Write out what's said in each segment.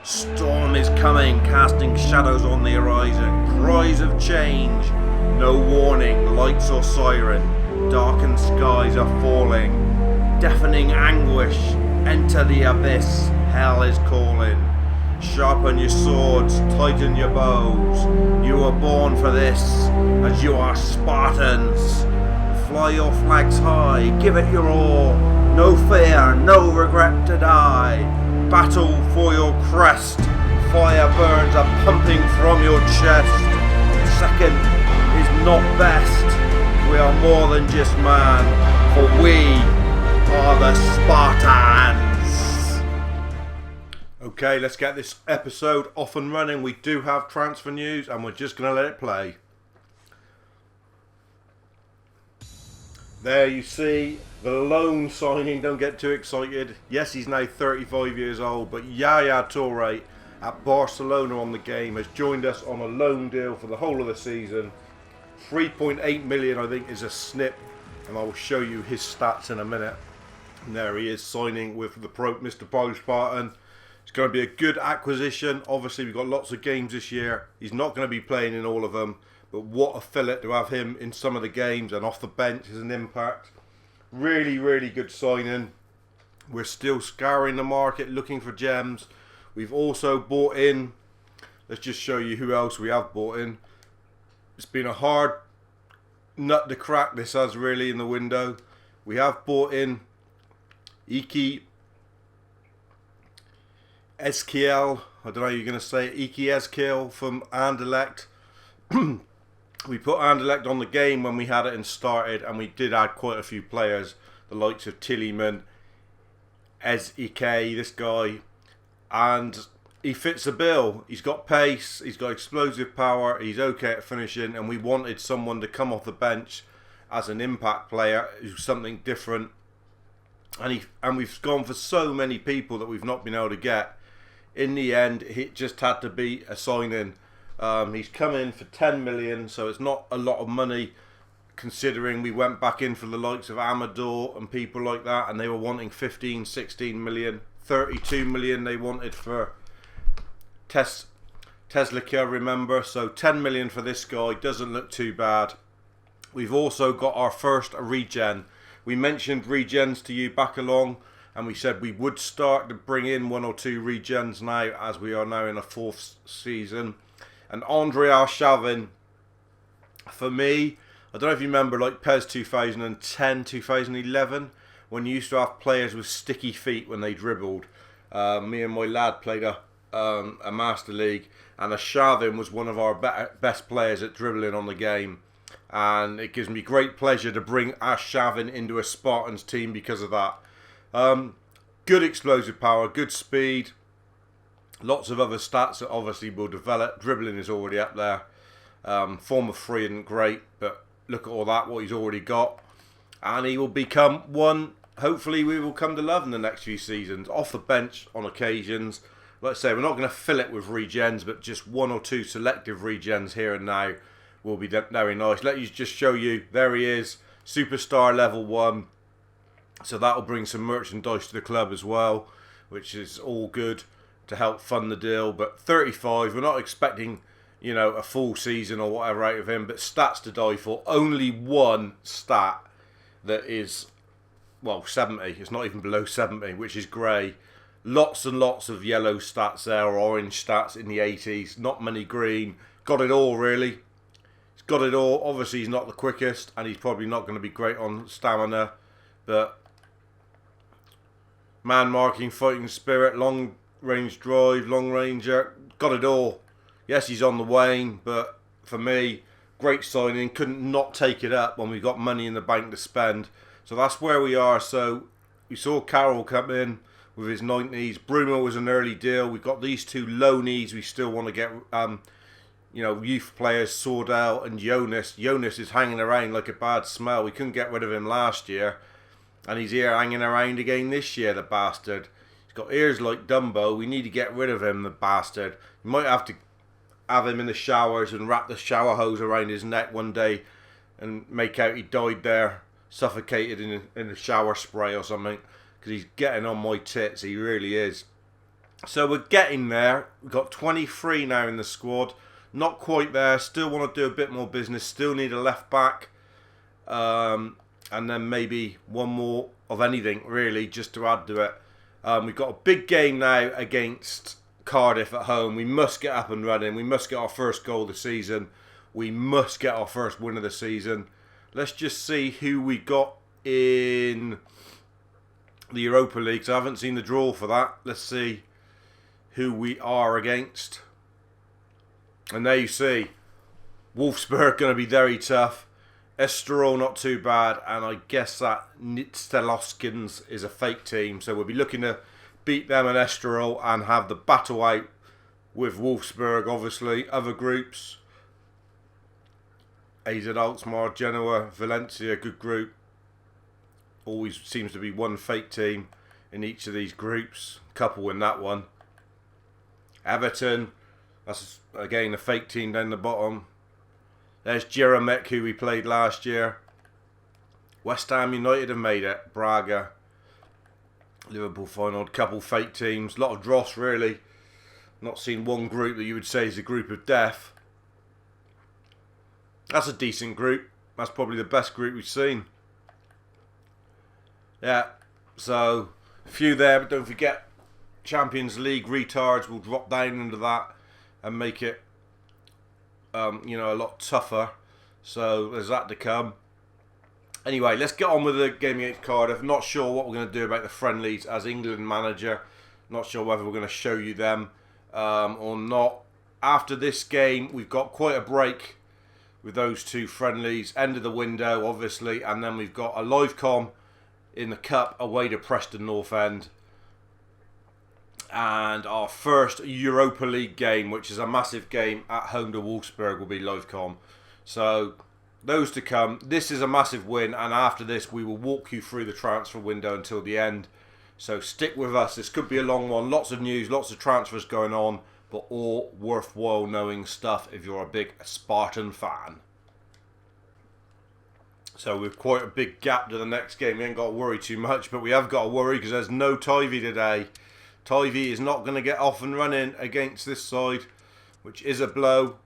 Storm is coming, casting shadows on the horizon. Cries of change, no warning, lights or siren. Darkened skies are falling. Deafening anguish, enter the abyss. Hell is calling. Sharpen your swords, tighten your bows. You were born for this, as you are Spartans. Fly your flags high, give it your all. No fear, no regret to die. Battle for your crest. Fire burns are pumping from your chest. Second is not best. We are more than just man, for we are the Spartans. Okay, let's get this episode off and running. We do have transfer news and we're just going to let it play. There you see the loan signing. Don't get too excited. Yes, he's now 35 years old, but Yaya Toure at Barcelona on the game has joined us on a loan deal for the whole of the season. 3.8 million I think is a snip, and I will show you his stats in a minute. And there he is signing with the Mr. Pro Spartan. It's going to be a good acquisition. Obviously we've got lots of games this year. He's not going to be playing in all of them, but what a fillet to have him in some of the games and off the bench as an impact. Really, really good signing. We're still scouring the market looking for gems. We've also bought in, let's just show you who else we have bought in. It's been a hard nut to crack, this has really, in the window. We have bought in Iki Eskiel, I don't know how you're going to say it, Iki Eskiel from Anderlecht. We put Anderlecht on the game when we had it and started, and we did add quite a few players, the likes of Tillman, Ezike, this guy, and he fits the bill. He's got pace, he's got explosive power, he's okay at finishing, and we wanted someone to come off the bench as an impact player, who's something different. And we've gone for so many people that we've not been able to get. In the end, it just had to be a sign-in. He's come in for 10 million, so it's not a lot of money considering we went back in for the likes of Amador and people like that, and they were wanting 15, 16 million, 32 million they wanted for Teslika, remember. So 10 million for this guy doesn't look too bad. We've also got our first regen. We mentioned regens to you back along, and we said we would start to bring in 1 or 2 regens now, as we are now in a 4th season. And Andre Arshavin, for me, I don't know if you remember, like PES 2010, 2011, when you used to have players with sticky feet when they dribbled. Me and my lad played a Master League, and Arshavin was one of our best players at dribbling on the game. And it gives me great pleasure to bring Arshavin into a Spartans team because of that. Good explosive power, good speed. Lots of other stats that obviously will develop. Dribbling is already up there. Form of free isn't great, but look at all that, what he's already got. And he will become one, hopefully we will come to love in the next few seasons. Off the bench on occasions. Like I say, we're not going to fill it with regens, but just 1 or 2 selective regens here and now will be very nice. Let me just show you, there he is, superstar level 1. So that'll bring some merchandise to the club as well, which is all good to help fund the deal. But 35, we're not expecting, you know, a full season or whatever out of him, but stats to die for. Only one stat that is, well, 70. It's not even below 70, which is grey. Lots and lots of yellow stats there, or orange stats in the 80s. Not many green. Got it all, really. He's got it all. Obviously, he's not the quickest, and he's probably not going to be great on stamina, but man marking, fighting spirit, long range drive, long ranger, got it all. Yes, he's on the wane, but for me, great signing. Couldn't not take it up when we got money in the bank to spend. So that's where we are. So we saw Carroll come in with his 90s. Bruno was an early deal. We've got these 2 loanies we still want to get, you know, youth players, Sordell and Jonas. Jonas is hanging around like a bad smell. We couldn't get rid of him last year, and he's here hanging around again this year, the bastard. He's got ears like Dumbo. We need to get rid of him, the bastard. You might have to have him in the showers and wrap the shower hose around his neck one day and make out he died there, suffocated in the shower spray or something, because he's getting on my tits. He really is. So we're getting there. We've got 23 now in the squad. Not quite there. Still want to do a bit more business. Still need a left back. And then maybe one more of anything, really, just to add to it. We've got a big game now against Cardiff at home. We must get up and running. We must get our first goal of the season. We must get our first win of the season. Let's just see who we got in the Europa League. I haven't seen the draw for that. Let's see who we are against. And there you see, Wolfsburg going to be very tough. Estoril not too bad, and I guess that Nitsteloskins is a fake team, so we'll be looking to beat them and Estoril and have the battle out with Wolfsburg. Obviously, other groups: AZ Alkmaar, Genoa, Valencia, good group. Always seems to be one fake team in each of these groups. Couple in that one. Everton, that's again a fake team down the bottom. There's Jeremek, who we played last year. West Ham United have made it. Braga, Liverpool final. Couple fake teams. A lot of dross, really. Not seen one group that you would say is a group of death. That's a decent group. That's probably the best group we've seen. Yeah, so a few there, but don't forget Champions League retards will drop down into that and make it you know, a lot tougher. So there's that to come. Anyway, let's get on with the game against Cardiff. Not sure what we're going to do about the friendlies as England manager. Not sure whether we're going to show you them or not. After this game, we've got quite a break with those two friendlies. End of the window, obviously. And then we've got a live com in the Cup away to Preston North End. And our first Europa League game, which is a massive game at home to Wolfsburg, will be live com. So those to come. This is a massive win, and after this we will walk you through the transfer window until the end. So stick with us. This could be a long one. Lots of news, lots of transfers going on, but all worthwhile knowing stuff if you're a big Spartan fan. So we've quite a big gap to the next game. We ain't got to worry too much, but we have got to worry because there's no Tivy today. Tivy is not going to get off and running against this side, which is a blow,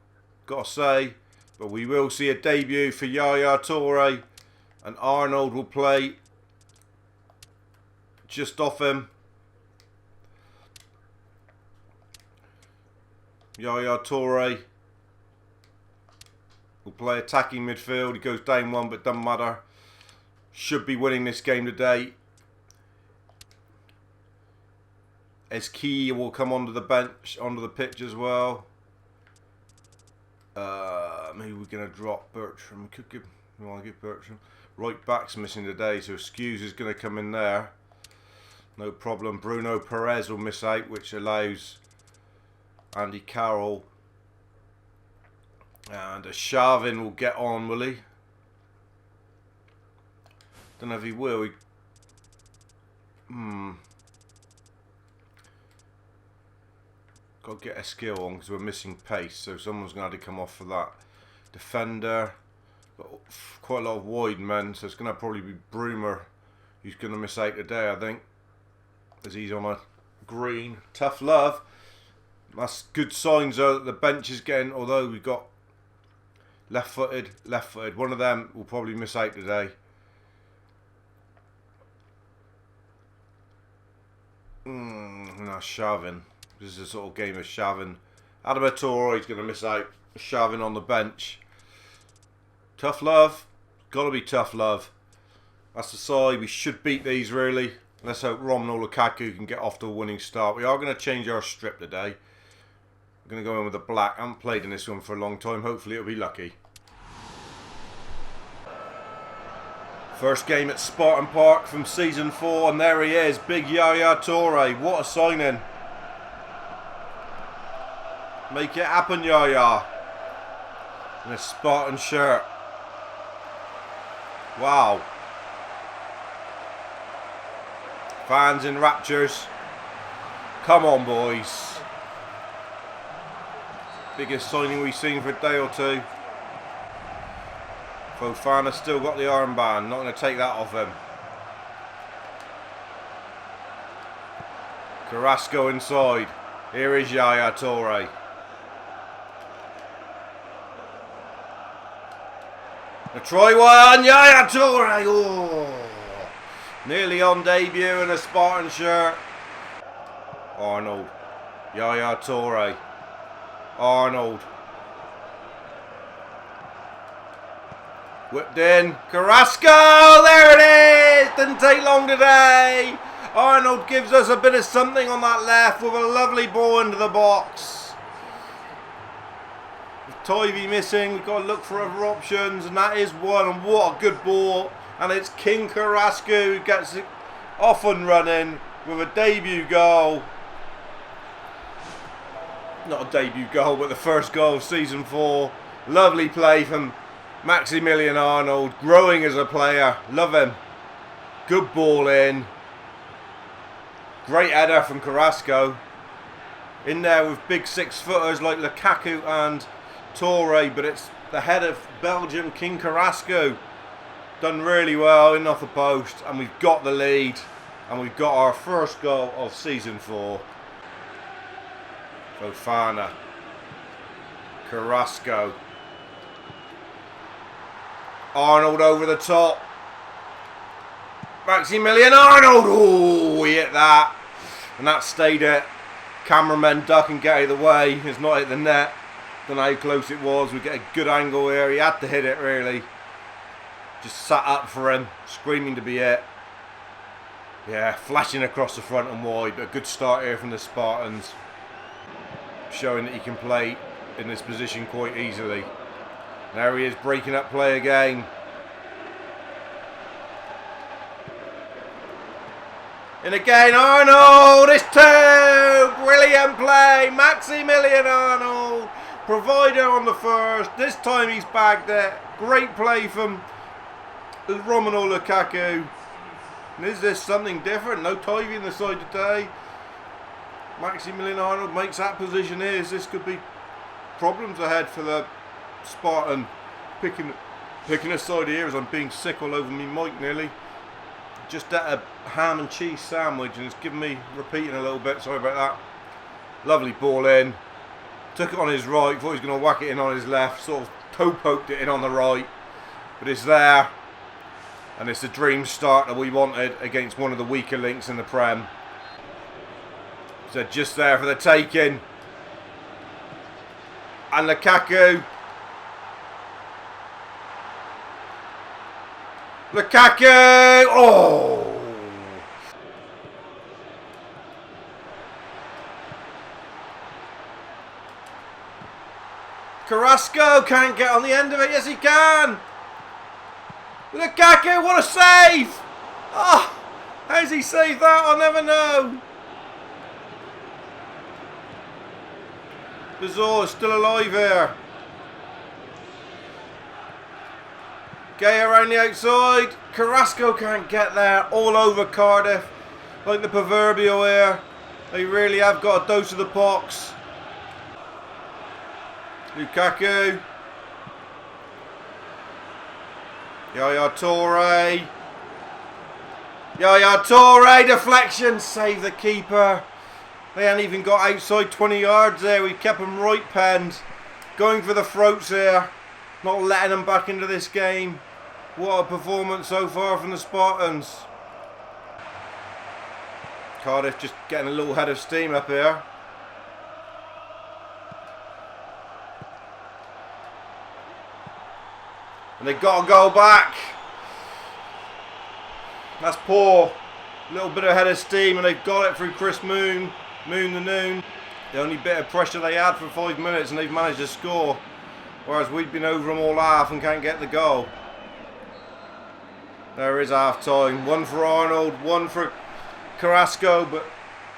got to say. But we will see a debut for Yaya Toure, and Arnold will play just off him. Yaya Toure will play attacking midfield. He goes down one, but doesn't matter. Should be winning this game today. Key will come onto the bench, onto the pitch as well. Maybe we're going to drop Bertram. We could give, we want to give Bertram. Right back's missing today, so Skews is going to come in there. No problem. Bruno Perez will miss out, which allows Andy Carroll. And Shavin will get on, will he? Don't know if he will. Got to get a skill on because we're missing pace, so someone's going to have to come off for that. Defender, got quite a lot of wide men, so it's going to probably be Broomer who's going to miss out today, I think, as he's on a green. Tough love. That's good signs though that the bench is getting, although we've got left-footed. One of them will probably miss out today. No, Shavin. This is a sort of game of Shavin. Adamatoro, he's going to miss out. Shavin on the bench. Tough love. Got to be tough love. That's the side. We should beat these, really. Let's hope Romelu Lukaku can get off to a winning start. We are going to change our strip today. We're going to go in with the black. I haven't played in this one for a long time. Hopefully it'll be lucky. First game at Spartan Park from Season 4. And there he is. Big Yaya Toure. What a signing. Make it happen, Yaya. In a Spartan shirt. Wow. Fans in raptures. Come on, boys. Biggest signing we've seen for a day or two. Fofana still got the armband. Not going to take that off him. Carrasco inside. Here is Yaya Toure. A try one, Yaya Toure. Oh, nearly on debut in a Spartan shirt. Arnold. Yaya Toure. Arnold. Whipped in. Carrasco! There it is! Didn't take long today. Arnold gives us a bit of something on that left with a lovely ball into the box. With Tivy missing, we've got to look for other options, and that is one. And what a good ball. And it's King Carrasco who gets it off and running with a debut goal. Not a debut goal, but the first goal of season 4. Lovely play from Maximilian Arnold, growing as a player. Love him. Good ball in. Great header from Carrasco. In there with big 6-footers like Lukaku and Toure, but it's the head of Belgium, King Carrasco. Done really well in off the post, and we've got the lead, and we've got our first goal of season 4. Fofana. Carrasco. Arnold over the top. Maximilian Arnold. Oh, he hit that. And that stayed it. Cameramen duck and get out of the way. It's not hit the net. Don't know how close it was. We get a good angle here. He had to hit it really. Just sat up for him. Screaming to be hit. Yeah, flashing across the front and wide. But a good start here from the Spartans. Showing that he can play in this position quite easily. There he is, breaking up play again. And again, Arnold, it's 2! Brilliant play, Maximilian Arnold. Provider on the first. This time he's bagged it. Great play from Romelu Lukaku. And is this something different? No Tivy in the side today. Maximilian Arnold makes that position his. This could be problems ahead for the Spartan. Picking a side here as I'm being sick all over me mic nearly. Just ate a ham and cheese sandwich and it's given me repeating a little bit. Sorry about that. Lovely ball in. Took it on his right. Thought he was going to whack it in on his left. Sort of toe poked it in on the right. But it's there. And it's the dream start that we wanted against one of the weaker links in the Prem. So just there for the taking. And Lukaku. Lukaku! Oh! Carrasco can't get on the end of it. Yes, he can. Lukaku, what a save! Oh, how's he saved that? I'll never know. Bizarre is still alive here. Gay around the outside. Carrasco can't get there. All over Cardiff. Like the proverbial here. They really have got a dose of the pox. Lukaku. Yaya Toure. Yaya Toure. Deflection. Save the keeper. They hadn't even got outside 20 yards there. We kept them right penned. Going for the throats here. Not letting them back into this game. What a performance so far from the Spartans. Cardiff just getting a little head of steam up here. And they got to go back. That's poor. A little bit of head of steam and they've got it through Chris Moon. Moon the Noon. The only bit of pressure they had for 5 minutes and they've managed to score. Whereas we've been over them all half and can't get the goal. There is half time. One for Arnold, one for Carrasco, but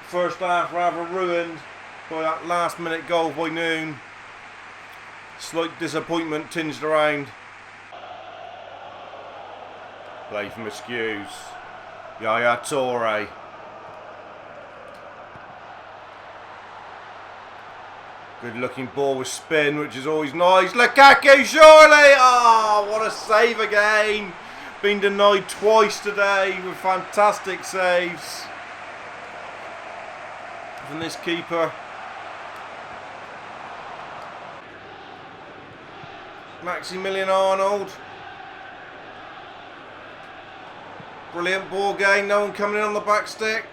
first half rather ruined by that last minute goal by Noon. Slight disappointment tinged around. Play from Excuse. Yaya Toure. Good looking ball with spin, which is always nice. Lukaku, surely! Oh, what a save again. Been denied twice today with fantastic saves. from this keeper. Maximilian Arnold. Brilliant ball game. No one coming in on the back stick.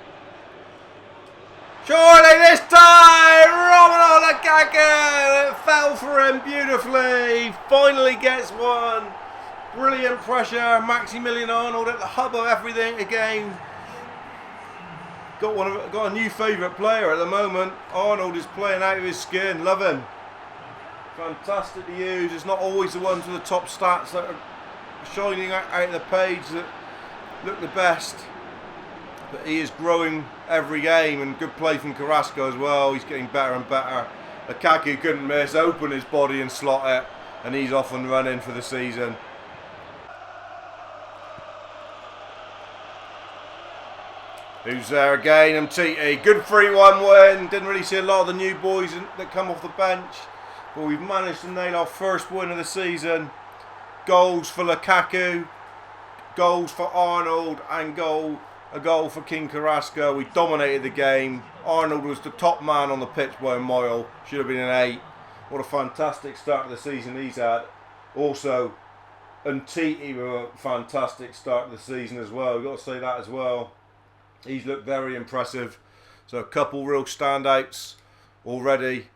Surely this time, Romelu Lukaku. It fell for him beautifully. He finally gets one. Brilliant pressure. Maximilian Arnold at the hub of everything again. Got a new favourite player at the moment. Arnold is playing out of his skin. Love him. Fantastic to use. It's not always the ones with the top stats that are shining out of the page that look the best. But he is growing every game, and good play from Carrasco as well. He's getting better and better. Lukaku couldn't miss, open his body and slot it, and he's off and running for the season. Who's there again? MTT. Good 3-1 win. Didn't really see a lot of the new boys that come off the bench, but we've managed to nail our first win of the season. Goals for Lukaku, goals for Arnold, and a goal for King Carrasco. We dominated the game. Arnold was the top man on the pitch by a mile. Should have been an 8. What a fantastic start of the season he's had. Also, MTT with a fantastic start of the season as well. We've got to say that as well. He's looked very impressive. So a couple real standouts already.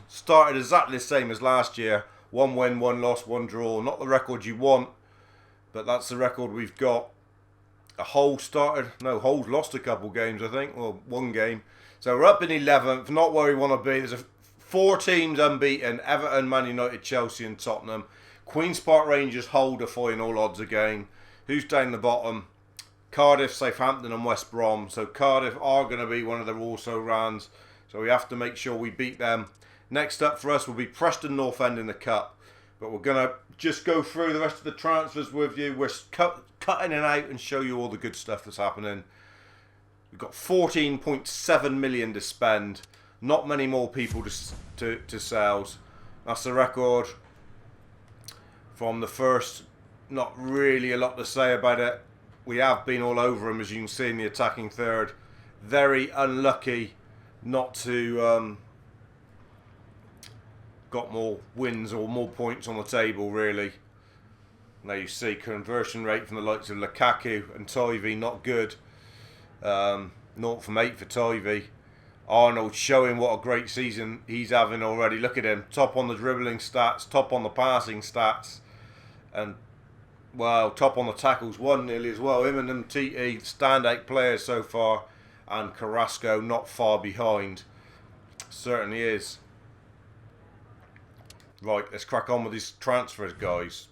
Started exactly the same as last year. 1 win, 1 loss, 1 draw. Not the record you want, but that's the record we've got. Hull's lost a couple games, I think. Well, 1 game. So we're up in 11th. Not where we want to be. There's 4 teams unbeaten. Everton, Man United, Chelsea and Tottenham. Queen's Park Rangers, Hull defying all odds again. Who's down the bottom? Cardiff, Southampton and West Brom. So Cardiff are going to be one of the also rans. So we have to make sure we beat them. Next up for us will be Preston North End in the Cup. But we're going to just go through the rest of the transfers with you. We're cutting it out and show you all the good stuff that's happening. We've got 14.7 million to spend. Not many more people to sales. That's the record from the first. Not really a lot to say about it. We have been all over him, as you can see in the attacking third. Very unlucky not to got more wins or more points on the table, really. Now you see conversion rate from the likes of Lukaku and Tivy, not good. 0 from 8 for Tivy. Arnold showing what a great season he's having already. Look at him, top on the dribbling stats, top on the passing stats, and well, top on the tackles, 1 nearly as well. Him and MTT, standout players so far, and Carrasco not far behind. Certainly is. Right, let's crack on with these transfers, guys.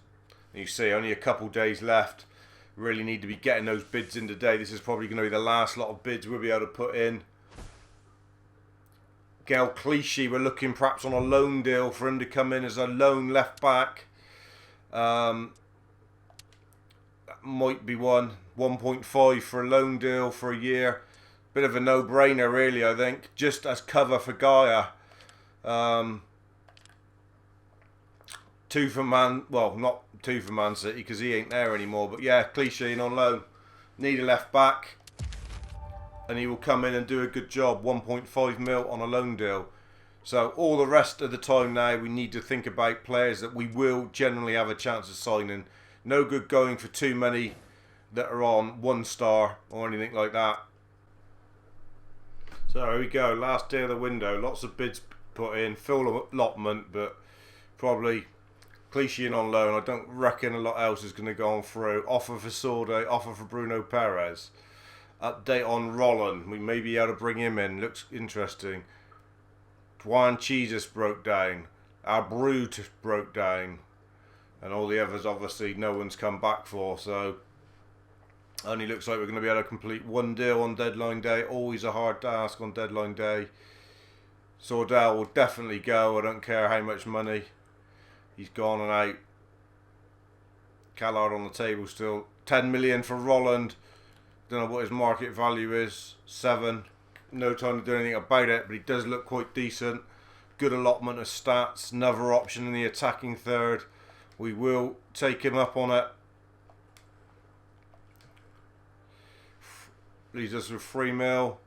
You see, only a couple days left. Really need to be getting those bids in today. This is probably going to be the last lot of bids we'll be able to put in. Gael Clichy, we're looking perhaps on a loan deal for him to come in as a lone left back. Might be 1.5 for a loan deal for a year. Bit of a no-brainer, really, I think. Just as cover for Gaia. 2 for not 2 for Man City because he ain't there anymore. But yeah, Clichy in on loan. Need a left back, and he will come in and do a good job. 1.5 mil on a loan deal. So all the rest of the time now, we need to think about players that we will generally have a chance of signing. No good going for too many that are on 1 star or anything like that. So here we go, last day of the window. Lots of bids put in, full allotment, but probably Clichy in on loan. I don't reckon a lot else is going to go on through. Offer for Sorde, offer for Bruno Perez. Update on Roland. We may be able to bring him in. Looks interesting. Juan Jesus broke down. Abreu broke down. And all the others, obviously, no one's come back for. So, only looks like we're going to be able to complete 1 deal on deadline day. Always a hard task on deadline day. Sordell will definitely go. I don't care how much money. He's gone and out. Callard on the table still. 10 million for Roland. Don't know what his market value is. 7. No time to do anything about it, but he does look quite decent. Good allotment of stats. Another option in the attacking third. We will take him up on it. Leaves us with 3 mil.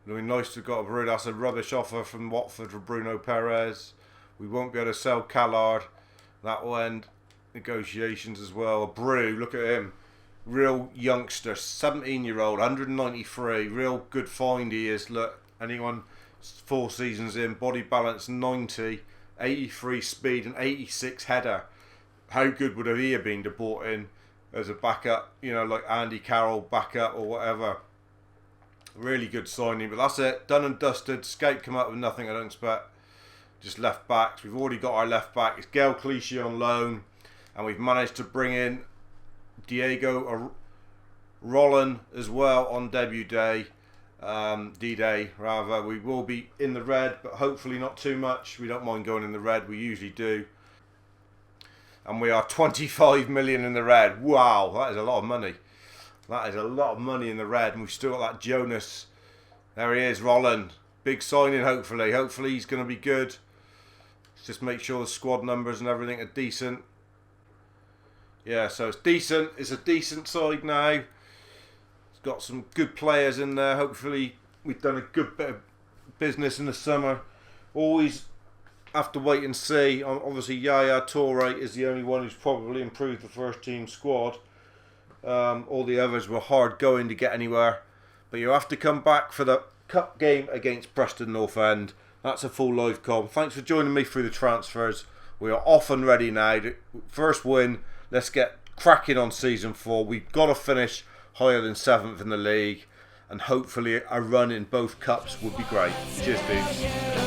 It would be nice to have got a Brew. That's a rubbish offer from Watford for Bruno Perez. We won't be able to sell Callard. That will end negotiations as well. A Brew, look at him. Real youngster, 17-year-old, 193. Real good find he is. Look, anyone 4 seasons in, body balance 90, 83 speed and 86 header. How good would he have been to brought in as a backup, you know, like Andy Carroll backup or whatever. Really good signing, but that's it. Done and dusted. Scape come out with nothing, I don't expect. Just left backs. We've already got our left back. It's Gael Clichy on loan, and we've managed to bring in Diego Rollan as well on debut day. D-Day rather. We will be in the red, but hopefully not too much. We don't mind going in the red. We usually do. And we are 25 million in the red. Wow, that is a lot of money. That is a lot of money in the red. And we've still got that Jonas. There he is, Rolland. Big signing, hopefully. Hopefully he's going to be good. Let's just make sure the squad numbers and everything are decent. Yeah, so it's decent. It's a decent side now. It's got some good players in there. Hopefully we've done a good bit of business in the summer. Always have to wait and see. Obviously Yaya Toure is the only one who's probably improved the first team squad. All the others were hard going to get anywhere. But you have to come back for the cup game against Preston North End. That's a full live com. Thanks for joining me through the transfers. We are off and ready now. First win. Let's get cracking on season 4. We've got to finish higher than 7th in the league. And hopefully a run in both cups would be great. Cheers, dudes.